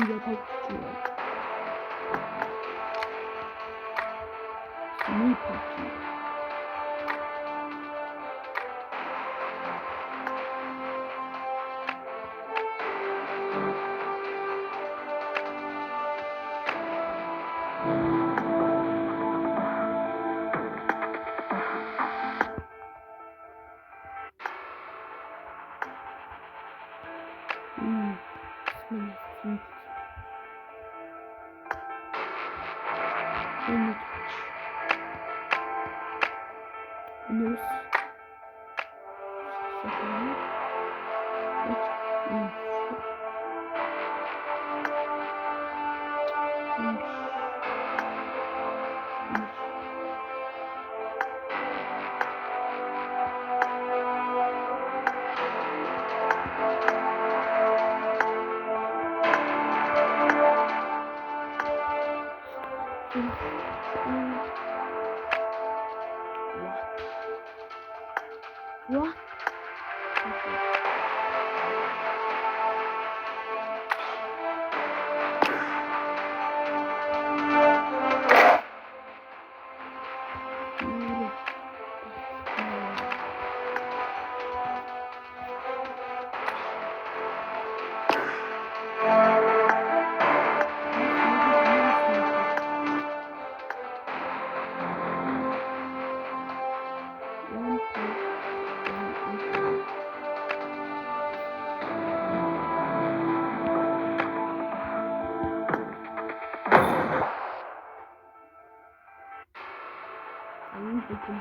yatakçı. Sniperci. Minus 哇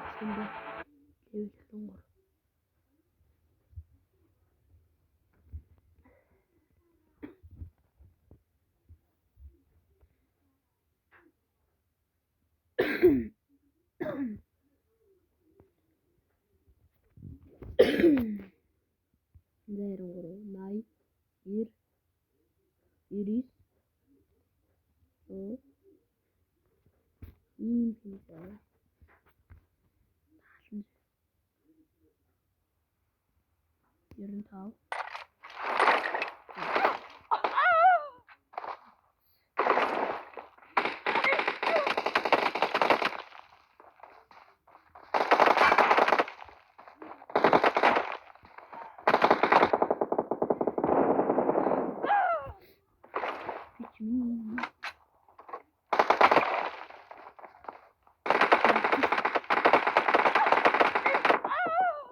！Şimdi level 10. Zero, nine, iris, so, pizza. Yarın tav.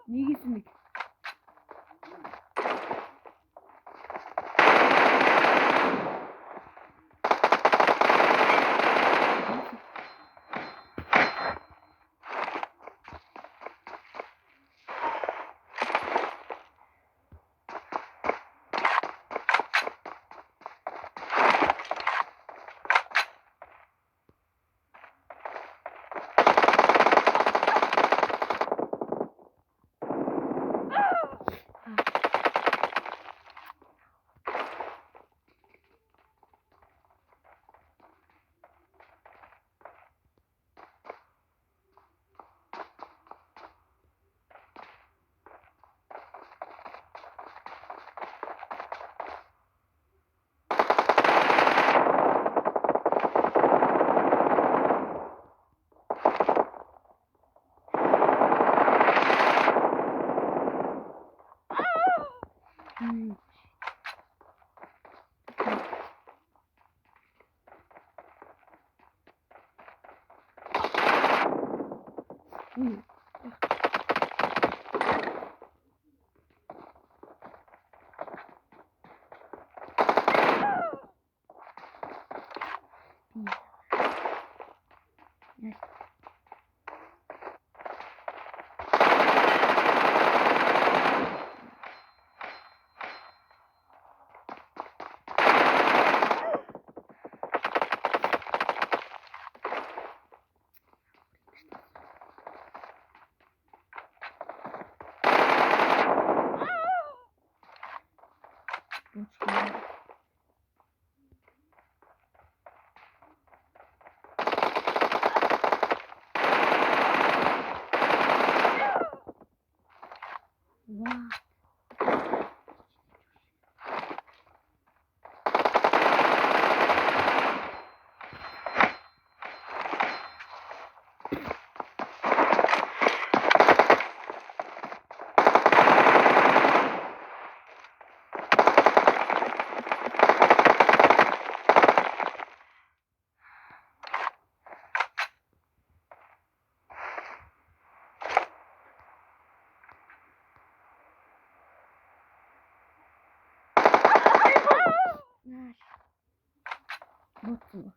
Niye gitsin? Ноцсон.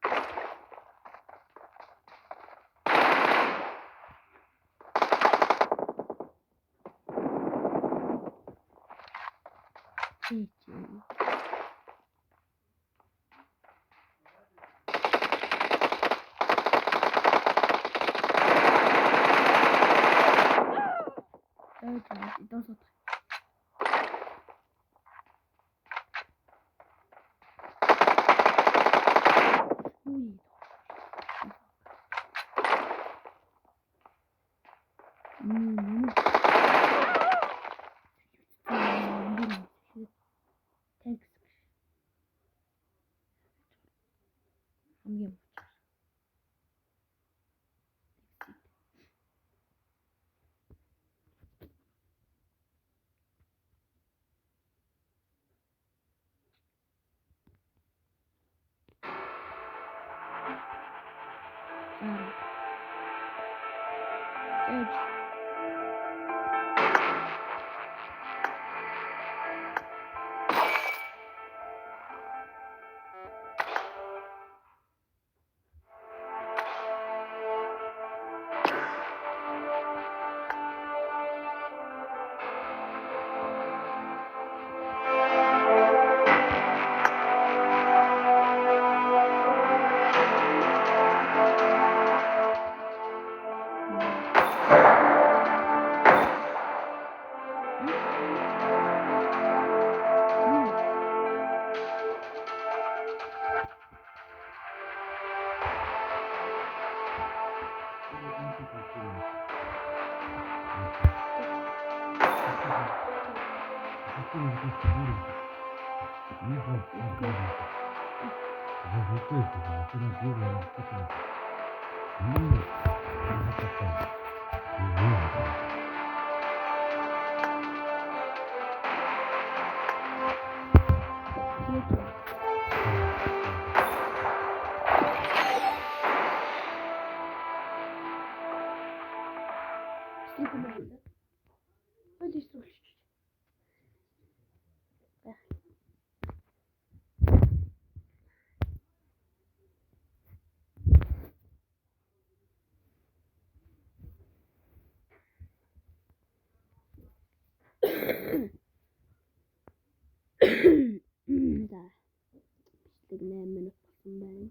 Бичлэг 8 минут болсон байна.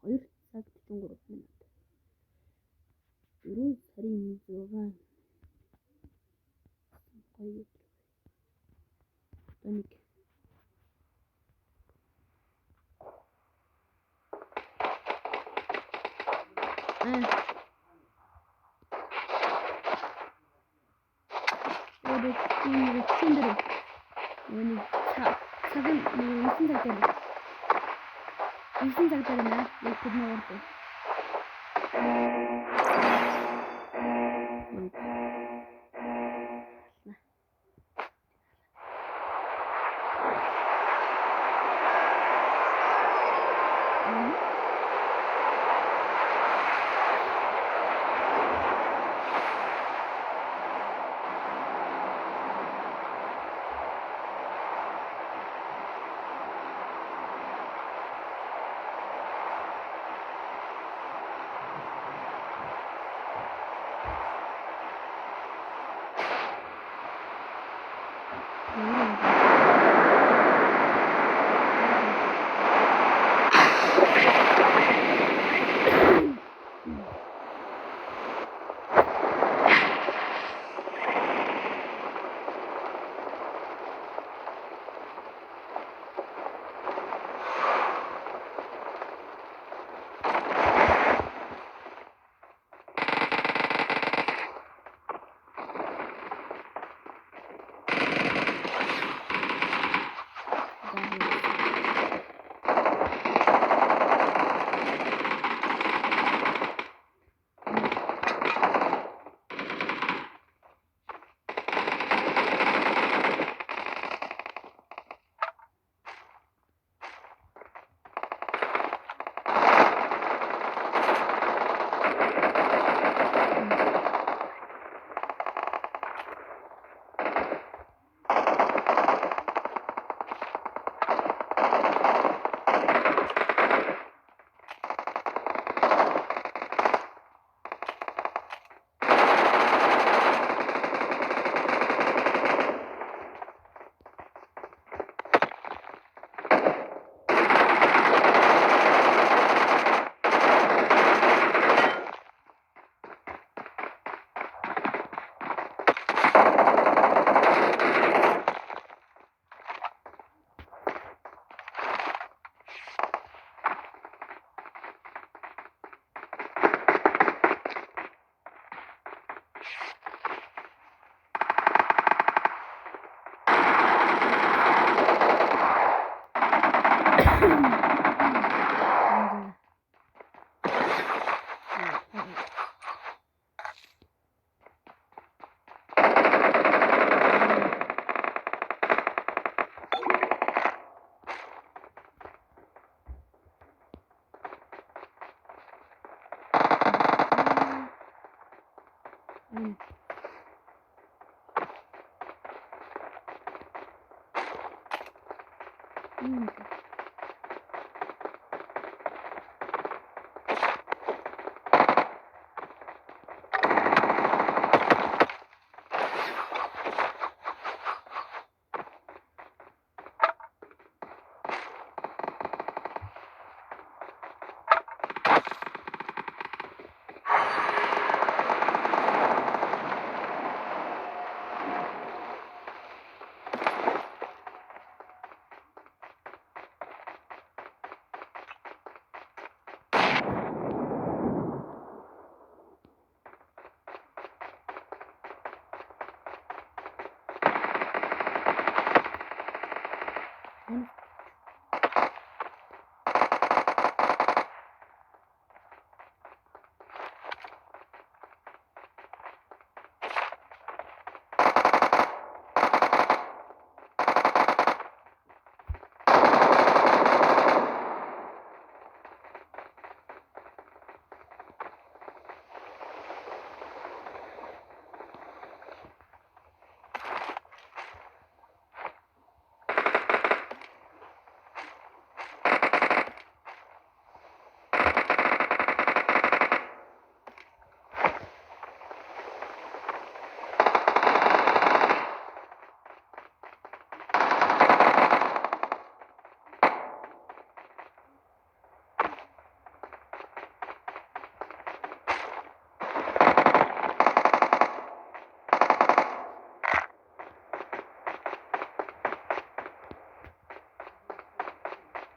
2 цаг 43 минут. 4 сарын 6. Гоё. Тоник. 무슨 작전이냐? 왜 끝나왔어? Aynen.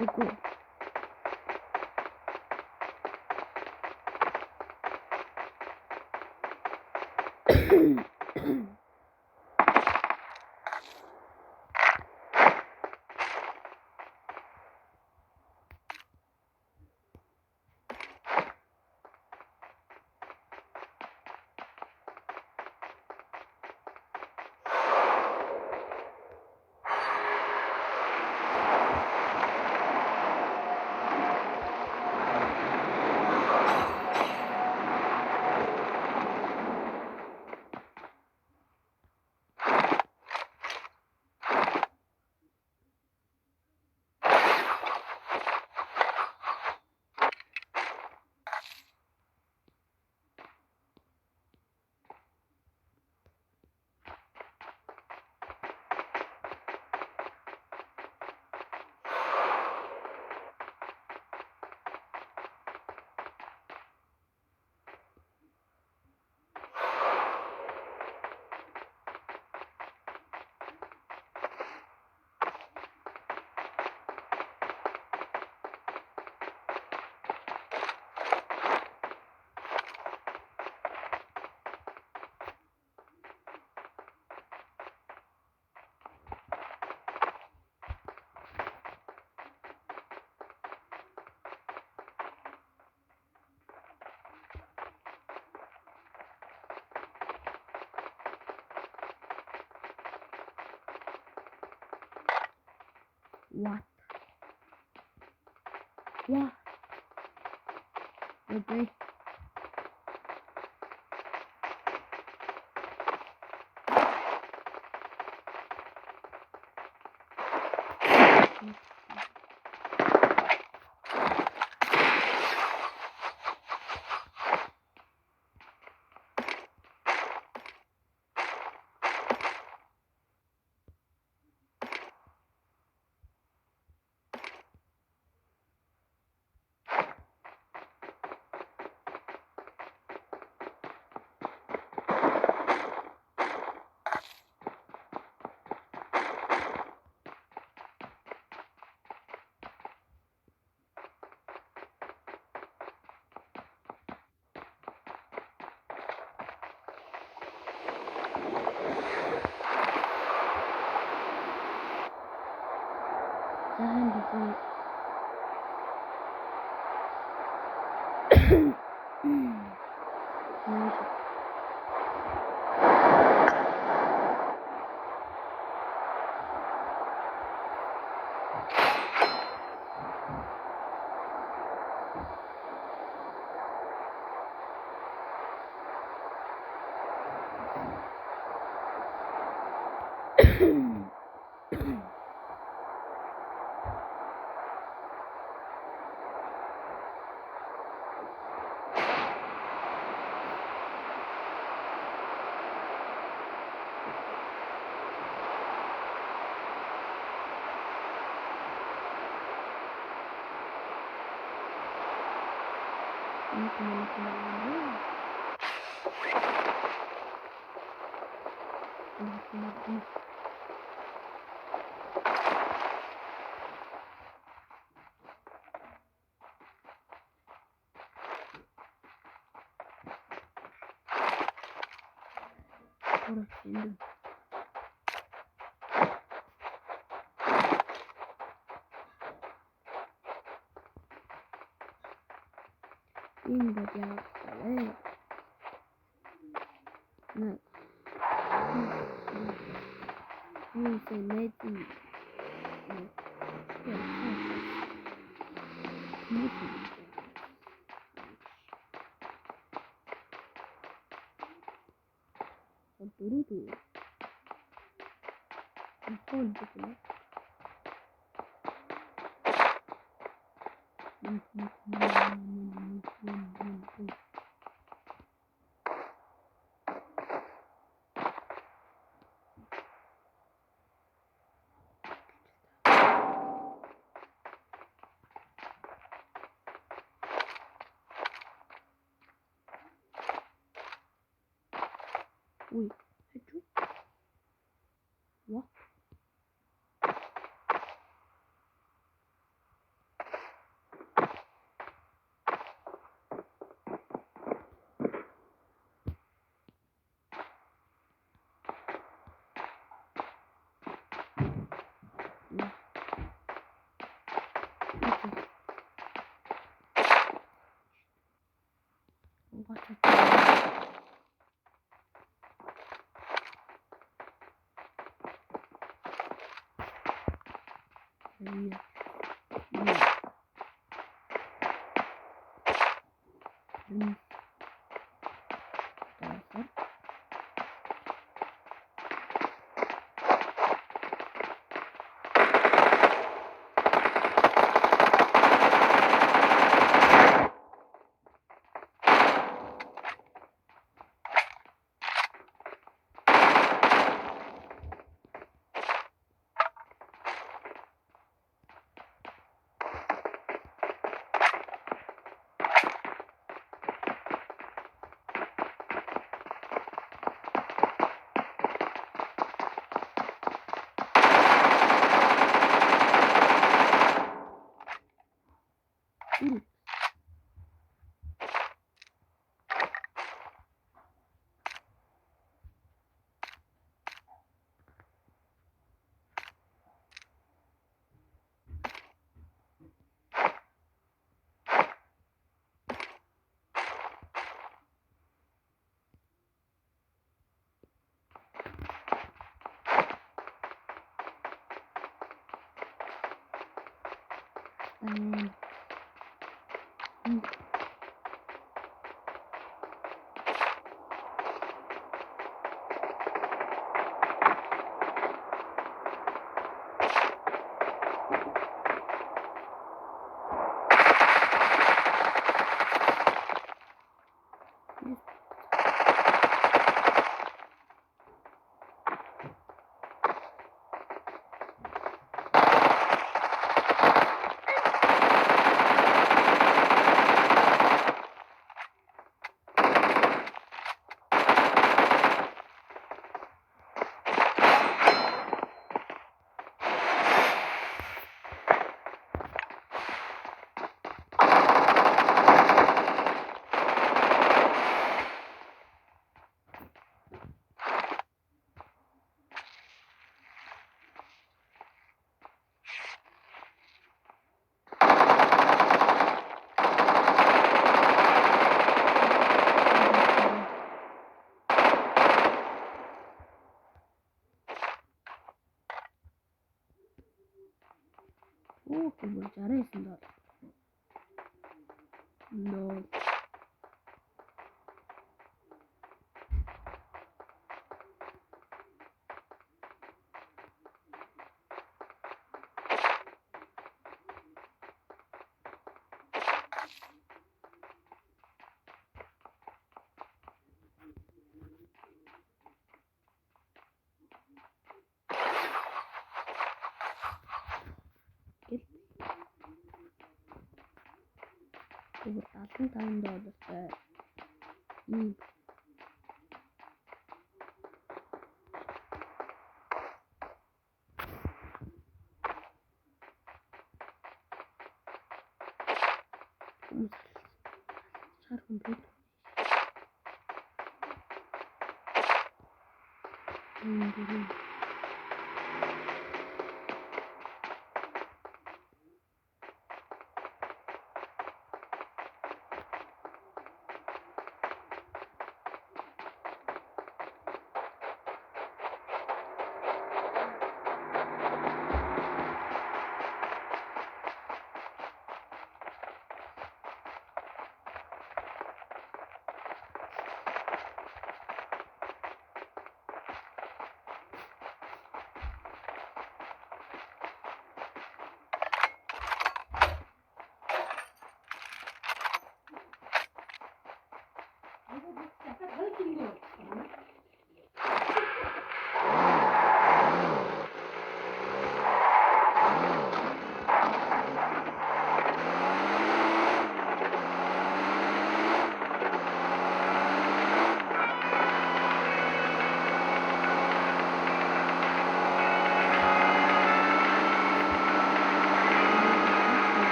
Ego. What? What? Okay. Şimdi 인도 대학교에 무슨 레디 두루두 이건 뭐지? 오이 해줘? 와? 뭐가 됐지? $75. Шар комплект.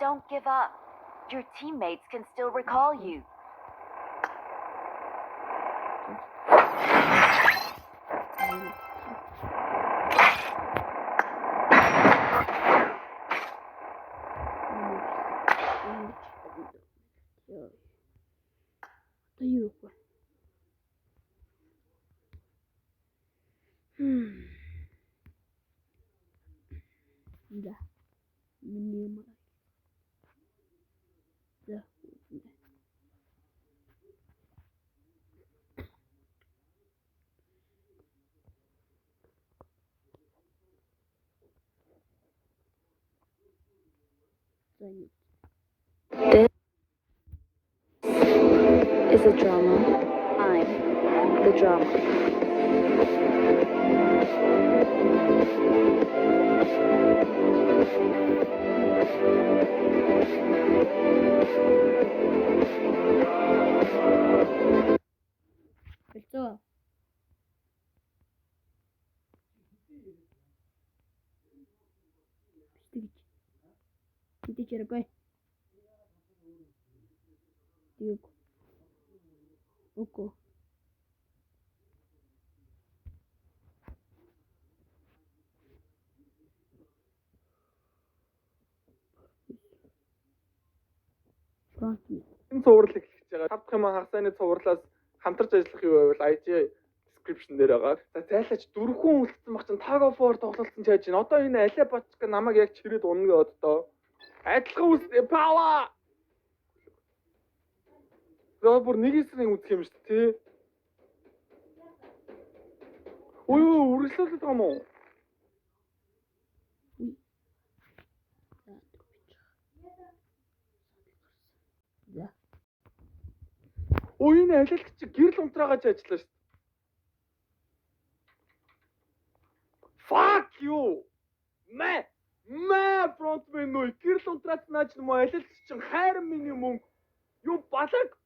Don't give up. Your teammates can still recall you. Да. Мне нравится. Да. This is a drama. I'm the drama. Что? Ты черкай. Око. Энэ цуврал эхлэж байгаа. 5 дахь юм хагасны цувралаас хамтарч ажиллах юу байвал IG description дээр байгаа. За зайлаач 4 хүн үлдсэн баг чинь tag of war тоглолцсон ч яаж байна. Одоо энэ алей бочка намайг яг чирээд унна гэдэг одоо. Адилхан үс пава. Гоо бүр нэг эсрэг үзэх юм шүү дээ. Ой үргэлжлүүлээд байгаа юм уу? Да. Ой энэ алилт чи гэрэл унтраагач ажиллаа шүү дээ. Fuck you. Мэ фронтмен нөө гэрэл унтраацнаач юм уу алилт чинь хайр миний мөнгө. Юу балаг.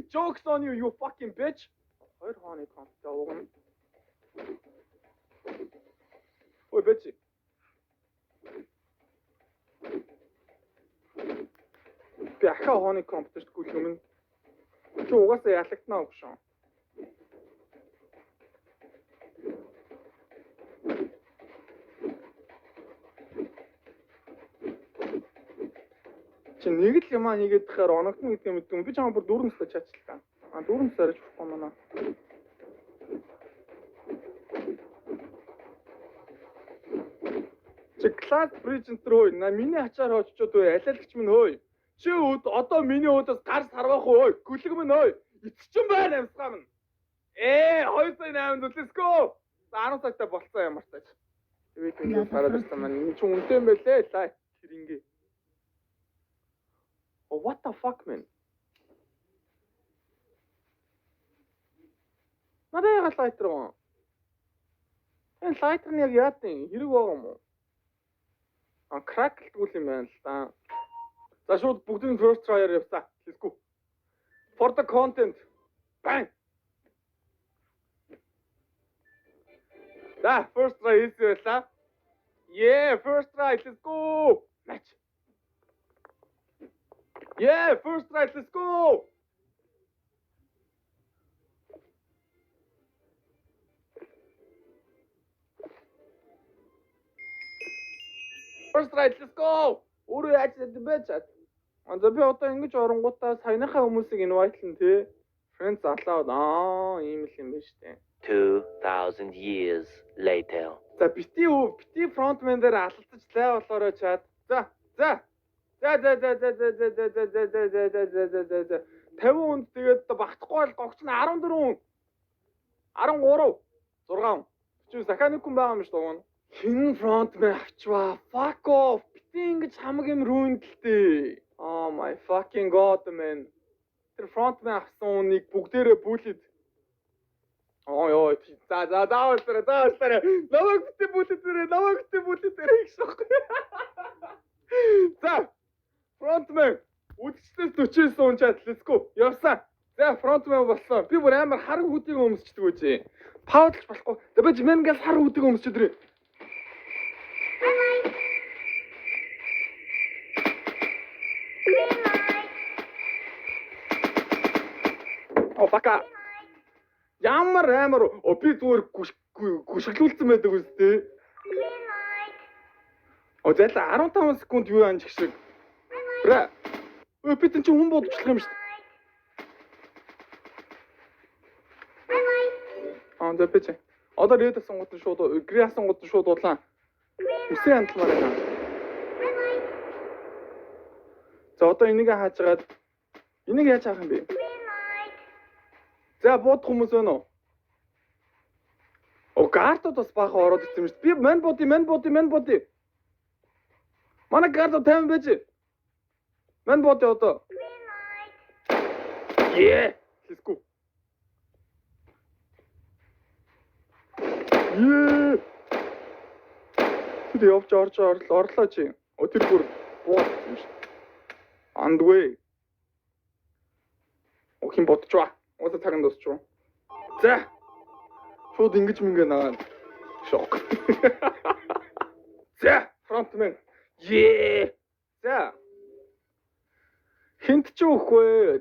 Jokes on you, you fucking bitch. 2 хооны конттой уугна. Ой bitch. Би ахаа хооны компьютерт гүйлэх юм. Чи угаасаа ялагднаа өгшөө. Чи нэг л юм хийгээд тахаар оногдно гэдэг юм мэдгүй. Би чамаа бүр дүүрэмстэй чаачлаа. Дүүрэмсээр арич болохгүй манай. Чи класс презент рүү миний ачаар хооччод бай. Алиалагч минь өөй. Чи одоо миний өөдөөс гар сарвах өөй. Гүлэг минь өөй. Эцчин байна амсгаа минь. 208 let's go. 10 цагтаа болцсон ямар тааж. Тэгээд ингэ хараад ирсэн маань энэ ч үнэтэй юм байлээ лай. Хэрингээ. Oh what the fuck man? Надад лайтер гоо. Энэ лайтер нь яг яатын хэрэг байгаа юм уу? Crackэлтгүүл юм байна л да. За шууд бүгдийн first try-аар явсаа. Let's go. For the content. Bang. Да, first try хийсэн. Yeah, first try. Let's go. Match. Yeah, first try. Let's go. First try. Let's go. Өөрөө яаж гэдэг бэ чад. За би одоо ингэж оронгуудаа саяныхаа хүмүүсийг инвайтлэн тий. Friends allowed. Ийм л юм байна штэ. 2000 years later. За бити фронтмен дээр алалтаж лай болоорой чад. За. 50 хүнд тэгээд багтахгүй бол гогч нь 14 хүн. 13 6. Чи саханикум байгаа юм шүү дээ. Хин фронтмен авчваа. Fuck off. Бити ингэж хамаг юм рүүндэлтэй. Oh my fucking god man. Тэр фронтмен авсан үнийг бүгдээрээ бүлээд. Ой за заавал намайг бити бүлээд гэсэн. За фронтмен үдчилээс 49 унчаад let's go. Явсан. За фронтмен болсон. Би бүр амар хар хүдийг өмсчдэг үжи. Паулч болохгүй. Тэгэж менгээс хар хүдийг өмсчихдээ. О бака. Ямар амар би зүгээр гүшгэлүүлсэн байдаг үстэй. Зайлаа 15 секунд юу анжих шиг. Бра. Би тэн чи хүн бодчихлох юм шүү дээ. За би чи. Одоо рэд асангууд нь шууд грэ асангууд нь шууд дулаан. Үсэн хандламаар байна. За одоо энийг хаажгаад энийг яаж авах юм бэ? За бод хүмүүс байна уу? Картууд бас баахан ороод ирсэн юм шүү дээ. Би man body. Манай карт 50 байж. Man body одоо. Yeah. Let's go. Yeah. Тэд явж орлоо чи. Тэр бүр бод юм шүү. Андгүй. Охин бодчихваа. Одоо цагаан дуусчихваа. За. Шууд ингэж мингээ наваа. Шок. За, фронтмен. Yeah. За. Хинт ч өөхөө.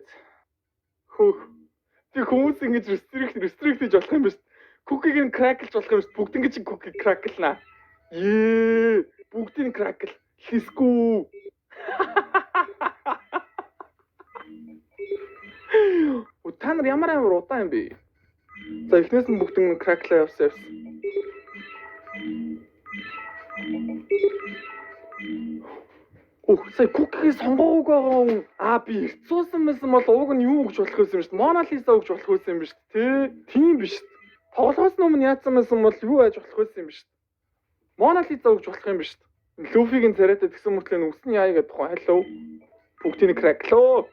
Тэг хүмүүс ингэж restrict хийж болох юм биш. Cookie-г нь crackle болох юм биш. Бүгд ингэж cookie crackle-наа. Yeah. Бүгдийг crackle. Let's go. Та нар ямар удаан юм бэ? За эхнээс нь бүгдэн crackle явсан. Сая cookie сонгоог байгаа хүн би ирцүүлсэн байсан бол ууг нь юу гэж болох байсан юм шүү дээ. Mona Lisa гэж болох байсан юм биш үү? Тийм биш. Тоглоос өмнө яатсан байсан бол юу яаж болох байсан юм биш үү? Mona Lisa гэж болох юм биш үү? Luffy-гийн царайтай тэгсэн мөртлөө үсний яа гэдэг тухай hello. Бүгдийг crackle.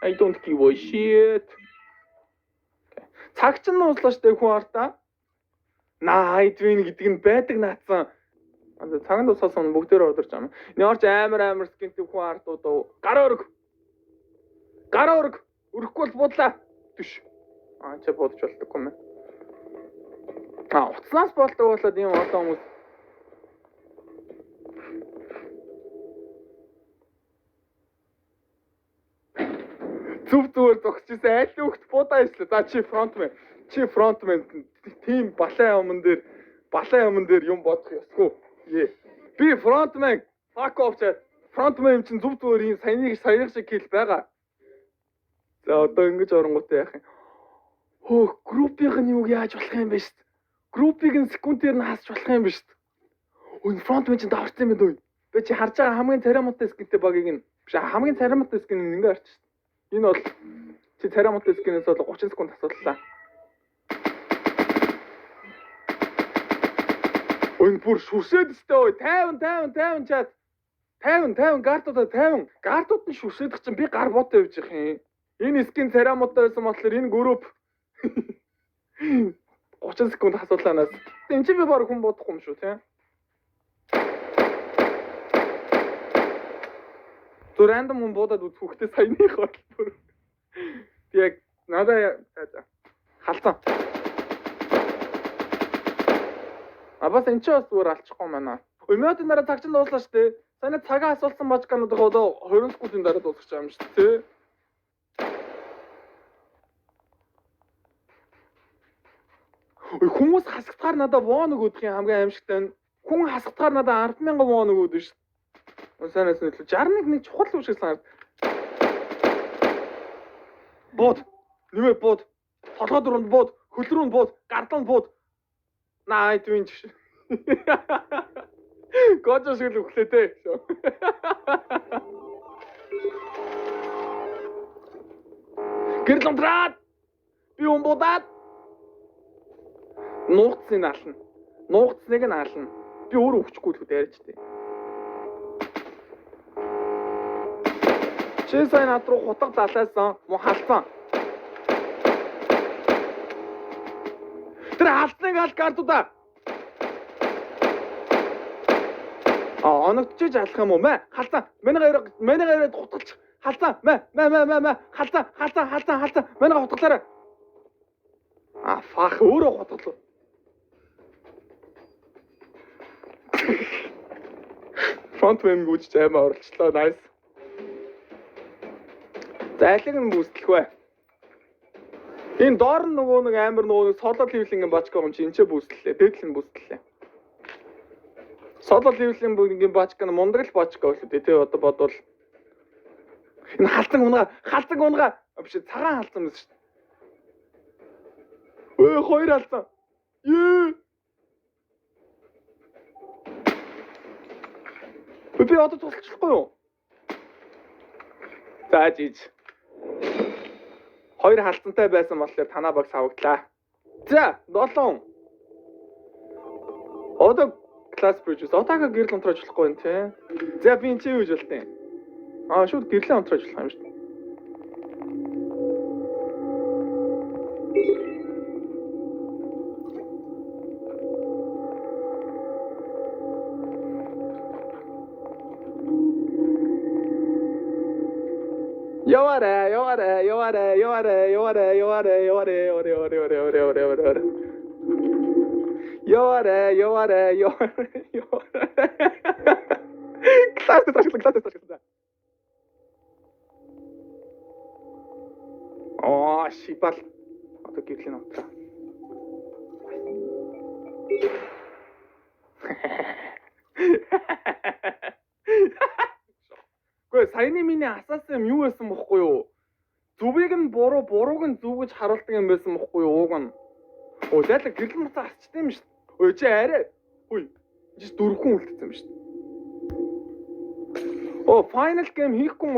I don't give a shit. Цаг ч нь ууслаа штэ хүн артаа. Найдвин гэдэг нь байдаг наацсан. Цагаан дуусаас бүгдээр ордорч байгаа юм. Нёрч амар скинтэй хүн артууд гар өрг. Өрөхгүй бол будлаа. Түш. Чи бодож болдоггүй юм. Уцнаас болдог болоод ийм олон хүмүүс. Зүгээр зогсчихсан айл хөвгт буудаа ишлээ. За чи фронтмен тийм балайн өмнө дээр юм бодох ёсгүй. Би фронтмен fuck off чад. фронтмен юм чинь зүв зүгээр ийм саяны шиг хэл байгаа. За одоо ингэж оронгоотой яах юм. Хөө, группийн юуг яаж болох юм бэ шүү дээ. Группийг нь секундээр нь хасч болох юм бэ шүү дээ. Өн фронтмен чинь даварсан юм байна уу? Би чи харж байгаа хамгийн царамттай скинтэй багийг нь биш хамгийн царамттай скин нь ингэ харч шүү дээ. Энэ бол чи царамттай скинээс бол 30 секунд асуудаллаа. Өн бүр шүршээд өстэй. 50 чад. 50 гартуудаа 50. Гартууд нь шүршээдэх чинь би гар ботоо явж их юм. Энэ скин царамттай байсан болохоор энэ групп 30 секунд асуулаанаас. Энд чи би баг хүн бодохгүй юм шүү, тийм. Зүр рандом хүн буудаад үзэхтэй саяных бодлоо. Би яг надаа халцсан. Абас энэ ч бас зүгээр алчихгүй байна. Минутын дараа цаг чинь дууслаа шүү дээ. Санаа цагаа асуулсан бажгануудыг одоо 20 секундын дараа дуусгах юм шүү дээ. Хүмүүс хасгатгаар надад вон өгөх юм хамгийн аимшигтай нь. Хүн хасгатгаар надад 10,000 вон өгөөд шүү дээ. Санаас нь 61 нэг чухал юм шиг санаад. Бод. Нэмээ бод. Толгой дөрөнд бод. Хөл рүү бод. Гарлан бод. Наа твин ч. Гожоо шиг л өглөө дээ. Гэрэл унтраад. Би умбудаад. Нуугдсныг ална. Нуугдсныг нь ална. Би өөрөө өвчгүй л дээрч дээ. Чи сайн над руу хутга залаасан, муу халцсан. Тэр халсныг аль картуудаа. Оногдчихж алах юм уу? Мэ халцсан. Манай гайраад хутгалч. Халцсан. Мэ. Халцсан. Манай хутгалаарай. Фах өөрөө хутгалуу. Фронтмен гүйж аймаа орлчлоо. Nice. Зайлиг нь бүсдэлх бай. Энэ доор нь нөгөө нэг амар нөгөө соло ливлингийн бачка юм чи энэ ч бүсдлээ. Дэдл нь бүсдлээ. Соло ливлингийн бачка нь мундаг л бачка шүү дээ. Тэ одоо бодвол энэ халцан унгаа биш цагаан халцсан юм шүү дээ. Хоёр халцсан. Би одоо тусалчихгүй юу? За жиж. Хоёр халцантай байсан болохоор танаа баг савагдлаа. За 7. Одоо класс produce. Отаага гэрэл унтрааж болохгүй юм тий. За би энэ чи юу гэж болтیں۔ Шууд гэрлээ унтрааж болох юм шүү дээ. Яваарэ. Класс ташглаа. Шипал. Одоо гэрлийн утраа. Гэхдээ саяны миний асаасан юм юу байсан бохгүй юу? Зүвийг нь бурууг нь зүв гэж харуулдаг юм байсан бохгүй юу? Ууг нь. Зайлаа гэрэл муцаа асчтай юм шүү дээ. Чи арай. Чи 4 хүн үлдсэн юм шүү дээ. Final game хийхгүй